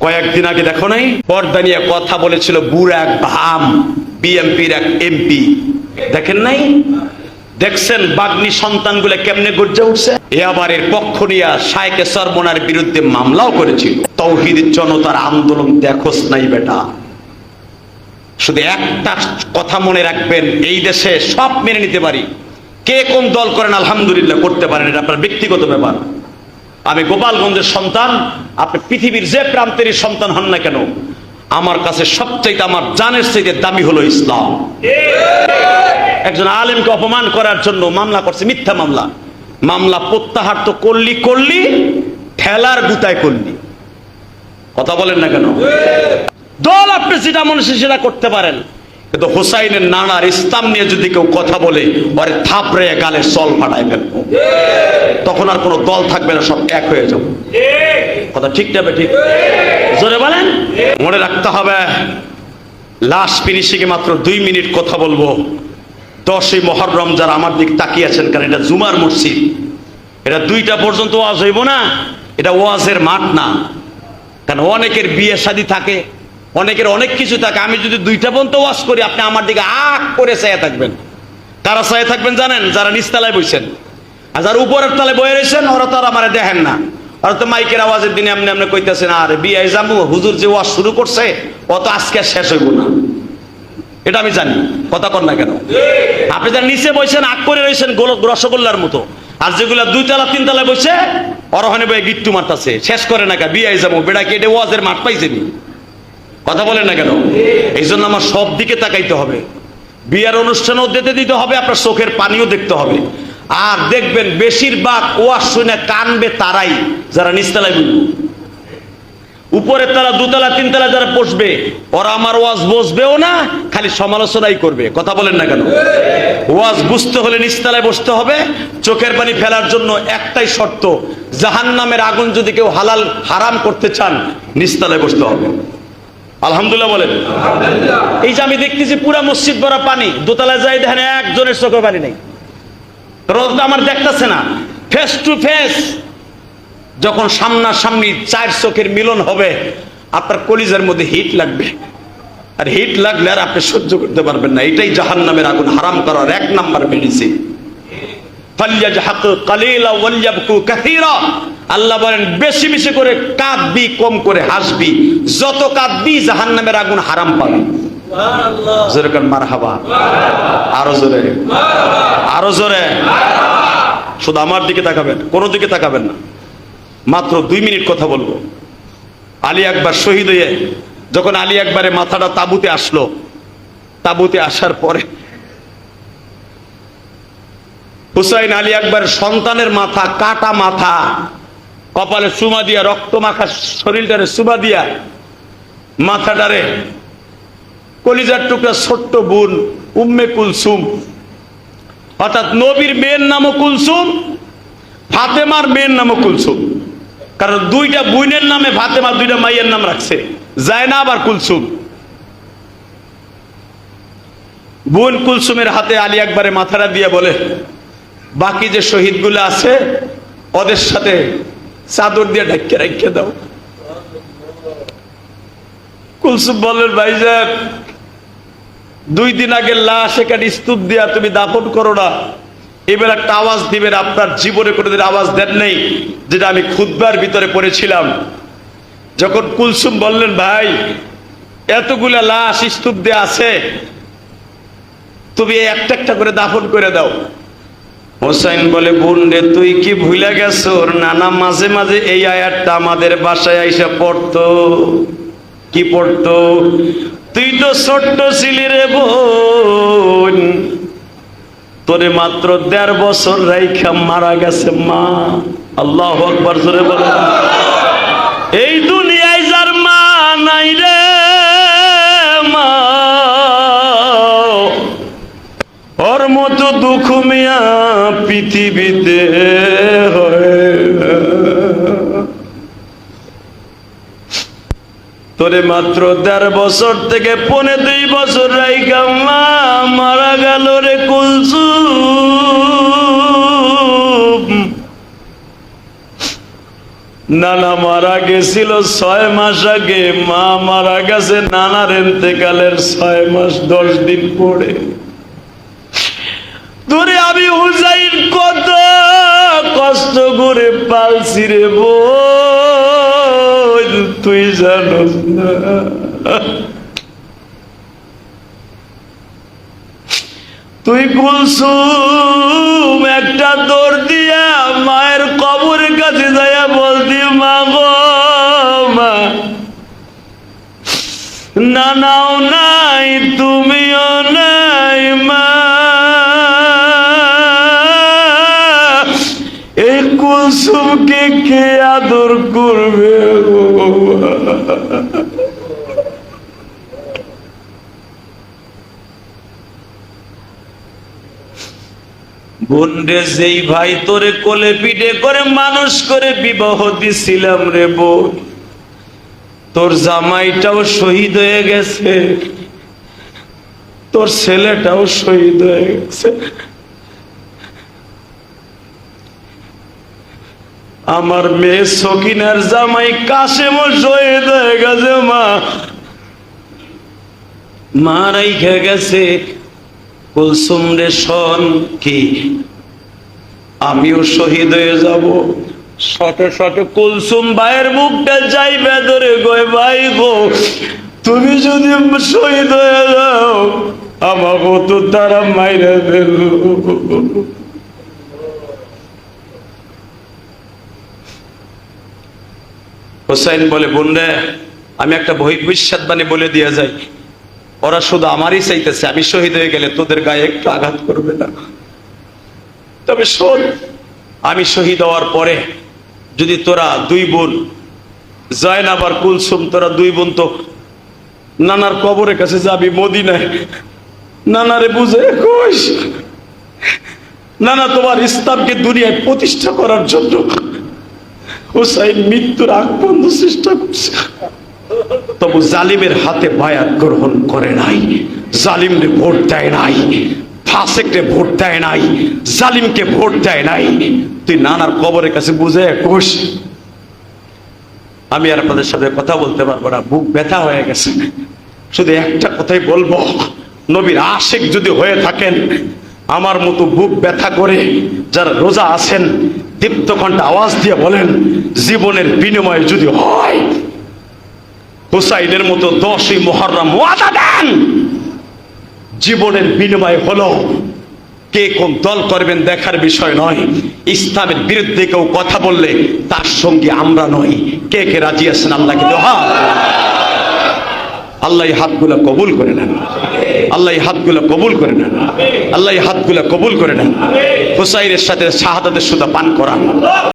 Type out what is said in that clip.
কয়েকদিন আগে দেখো নাই, পর্দা নিয়ে কথা বলেছিল বুড়া এক ভাম, বিএমপির এক এমপি, দেখেন নাই? দেখছেন বাগ্নি সন্তানগুলো কেমনে গর্জে উঠছে? এ আবার এর পক্ষ নিয়ে শায়েখে সরমনার বিরুদ্ধে মামলাও করেছিল। তৌহিদ জনতার আন্দোলন দেখোস নাই বেটা। শুধু একটা কথা মনে রাখবেন, এই দেশে সব মেনে নিতে পারি, কে কোন দল করেন আলহামদুলিল্লাহ করতে পারেন, এটা আপনার ব্যক্তিগত ব্যাপার। আমি গোপালগঞ্জের সন্তান, আপনি পৃথিবীর যে প্রান্তেরই সন্তান হন না কেন, আমার কাছে সবচাইতে, আমার জানের চাইতে দামি হলো ইসলাম। একজন আলেমকে অপমান করার জন্য মামলা করছে, মিথ্যা মামলা। মামলা প্রত্যাহার তো করলি ঠেলার গুতায় করলি। কথা বলেন না কেন? দল আপনি যেটা মনে সেটা করতে পারেন, কিন্তু হুসাইনের নানার ইসলাম নিয়ে যদি কেউ কথা বলে, ওরে থাপড়ে গালে সল ফাটায় ফেলবো। তখন আর কোনো দল থাকবে না, সব এক হয়ে যাবে। কথা ঠিক না? ঠিক জোরে বলেন। মনে রাখতে হবে, লাস্ট ফিনিশিংয়ে মাত্র 2 মিনিট কথা বলবো। 10ই মুহররম যারা আমার দিক তাকিয়ে আছেন, কারণ এটা জুমার মসজিদ, এটা 2টা পর্যন্ত ওয়াজ হইব না, এটা ওয়াজের মাঠ না। কারণ অনেকের বিয়ে শাদী থাকে, অনেকের অনেক কিছু থাকে। আমি যদি 2টা পর্যন্ত ওয়াজ করি, আপনি আমার দিকে আখ করে চাইয়া থাকবেন। কারা চাইয়া থাকবেন জানেন? যারা নিচতলায় বসেন। আর যারা উপরের তলায় বয়ে রয়েছেন, ওরা তো আর আমার দেখেন না, ওরা তো মাইকের আওয়াজের দিনে এমনি এমনি কইতেছেন, আর বিয়ে যাবো, হুজুর যে ওয়াজ শুরু করছে ও তো আজকে শেষ হইব না। এটা আমি জানি, কথা কর না কেন? আপনি যারা নিচে বসেন আগ করে রয়েছেন রসগোল্লার মতো, আর যেগুলা 2 তলা 3 তলায় বসে অরহনে বয়ে গিট্টু মারতাছে, শেষ করে না কে বিয়ে যাবো, বেড়া কি এটা ওয়াজের মাঠ পাইছেনি? কথা বলেন না কেন? এই জন্য আমার সব দিকে তাকাইতে হবে। বিয়ার অনুষ্ঠানও দিতে হবে, আপনার চোখের পানিও দেখতে হবে। আর দেখবেন বেশিরভাগ ওয়াজ শুনে কানবে তারাই যারা নিচতলায় বুঝবে। উপরের তলা 2 তলা 3 তলা যারা বসবে, ওরা আমার ওয়াজ বসবেও না, খালি সমালোচনাই করবে। কথা বলেন না কেন? ওয়াজ বুঝতে হলে নিচতলায় বসতে হবে। চোখের পানি ফেলার জন্য একটাই শর্ত, জাহান্নামের আগুন যদি কেউ হারাম করতে চান, নিচতলায় বসতে হবে। আলহামদুলিল্লাহ বলেন। এই যে আমি দেখতেছি পুরা মসজিদ ভরা পানি, 2 তলায় যাই দেখেন একজনের চোখে পানি নেই। রোজটা আমার দেখতেছে না। ফেস টু ফেস যখন সামনাসামনি 4 চোখের মিলন হবে, আপনার কলিজার মধ্যে হিট লাগবে। আর হিট লাগলে আর আপনি সহ্য করতে পারবেন না। এটাই জাহান্নামের আগুন হারাম করার 1 নাম্বার মেডিসিন। ফালইয়াজহাকু কালিলা ওয়ালইয়াবকু কাসীরা। আল্লাহ বলেন বেশি বেশি করে কাঁদবি, কম করে হাসবি। যত কাঁদবি জাহান্নামের আগুন হারাম পাবি। সুবহানাল্লাহ। জোরে করে মারহাবা। আরো জোরে, আরো জোরে। শুধু আমার দিকে তাকাবেন, কোনো দিকে তাকাবেন না। মাত্র 2 মিনিট কথা বলবো। আলী আকবর শহীদ হয়ে যখন আলী আকবরের মাথাটা তাবুতে আসলো, তাবুতে আসার পরে হুসাইন আলী আকবরের সন্তানের মাথা, কাটা মাথা, কপালে চুমা দিয়া, রক্ত মাখা শরীরটারে চুমা দিয়া, মাথাটারে কলিজার টুকরা ছোট্ট বোন উম্মে কুলসুম, অর্থাৎ নবীর মেয়ের নামও কুলসুম, ফাতেমার মেয়ের নামও কুলসুম। কারণ 2টা বোনের নামে ফাতেমা, 2টা মাইয়ের নাম রাখছে, জায়নাব আর কুলসুম। বোন কুলসুমের হাতে আলী আকবরের মাথাটা দিয়ে বলে, বাকি যে শহীদগুলো আছে ওদের সাথে চাদর দিয়ে ঢাকিয়ে রেখে দাও। কুলসুম বলেন, ভাইজান 2 দিন আগে লাশ এখানে স্তূপ দিয়া তুমি দাফন করো না, এবার একটা আওয়াজ দিবেন। আপনার জীবনে কোনোদিন আওয়াজ দেন নেই, যেটা আমি খুতবার ভিতরে পড়েছিলাম। যখন কুলসুম বললেন, ভাই এতগুলা লাশ স্তূপ দিয়ে আছে, তুমি একটা একটা করে দাফন করে দাও। হোসাইন বলে, বোন রে তুই কি ভুলে গেছো, ওর নানা মাঝে মাঝে এই আয়াতটা আমাদের বাসায় আইসা পড়তো। কি পড়তো? তুই তো ছোট্ট ছিলি রে বোন, তোরে মাত্র 1.5 বছর রাইখা মারা গেছে মা। আল্লাহু আকবার, জোরে বলো। এই দুনিয়ায় যার মা নাই রে মা, ওর মতো দুঃখ মিয়া পৃথিবীতে হয়। তোরে মাত্র 1.5 বছর থেকে 2.5 বছর রাইখা মা মারা গেল রে কুলসুম। নানা মারা গেছিল 6 মাস আগে, মা মারা গেছে নানার ইন্তেকালের 6 মাস 10 দিন পরে। তোরে আমি হুসাইন কত কষ্ট করে পালছি রে বোন, তুই জানোস না। তুই কুলসুম একটা দৌড় দিয়া মায়ের কবরের কাছে যাইয়া বলতি, মা গো মা, নানাও নাই তুমিও নাই মা, এই কুলসুমকে কে আদর করবে? বোন রে, যেই ভাই তোরে কোলে পিঠে করে মানুষ করে বিবাহ দিছিলাম রে বোন, তোর জামাইটাও শহীদ হয়ে গেছে, তোর ছেলেটাও শহীদ হয়ে গেছে। আমার মেয়ে সকিনার জামাই কাশেমও শহীদ হয়ে গেছে মা, মারাই খেয়ে গেছে। কুলসুম রে শোন, কি আমিও শহীদ হয়ে যাব? শত শত কুলসুম ভাইয়ের মুখটা যাইবে ধরে গয়, ভাই গো তুমি যদি শহীদ হয়ে যাও আমাকে তো তারা মাইরে ফেল। হোসেন বলে, বোন রে, আমি একটা ভবিষ্যৎবাণী বলে দিয়ে যাই, ওরা শুধু আমারই চাইতেছে, আমি শহীদ হয়ে গেলে তোদের গায়ে একটু আঘাত করবে না। তবে শোন, আমি শহীদ হওয়ার পরে যদি তোরা 2 বোন জয়নাব আর কুলসুম, তোরা 2 বোন তো নানার কবরের কাছে যাবি মদিনায়, নানারে বুঝে কইস, নানা তোমার ইসলামকে দুনিয়ায় প্রতিষ্ঠা করার জন্য হুসাইন মৃত্যুর আগ পর্যন্ত চেষ্টা করছে, তবু জালিমের হাতে বায়াত গ্রহণ করে নাই, জালিমকে ভোট দেয় নাই, ফাসেককে ভোট দেয় নাই, জালিমকে ভোট দেয় নাই। তুই নানার কবরের কাছে বুঝে কোষ, আমি আর আপনাদের সাথে কথা বলতে পারবো না, বুক ব্যথা হয়ে গেছে। শুধু একটা কথাই বলবো, নবীর আশিক যদি হয়ে থাকেন, আমার মতো বুক ব্যথা করে যারা রোজা আছেন, দীপ্ত কণ্ঠে আওয়াজ দিয়ে বলেন, জীবনের বিনিময়ে যদি হয় হুসাইনের মতো 10ই মুহররম ওয়াদা দেন, জীবনের বিনিময় হলো, কে কোন দল করবেন দেখার বিষয় নয়, ইসলামের বিরুদ্ধে কেউ কথা বললে তার সঙ্গে আমরা নই। কে কে রাজি আছেন? আল্লাহকে দোহা, আল্লাহ হাতগুলো কবুল করে নেন, আল্লাহ হাতগুলো কবুল করে নেন, আল্লাহ হাতগুলো কবুল করে নেন। হুসাইনের সাথে শাহাদাতের সুদা পান করান।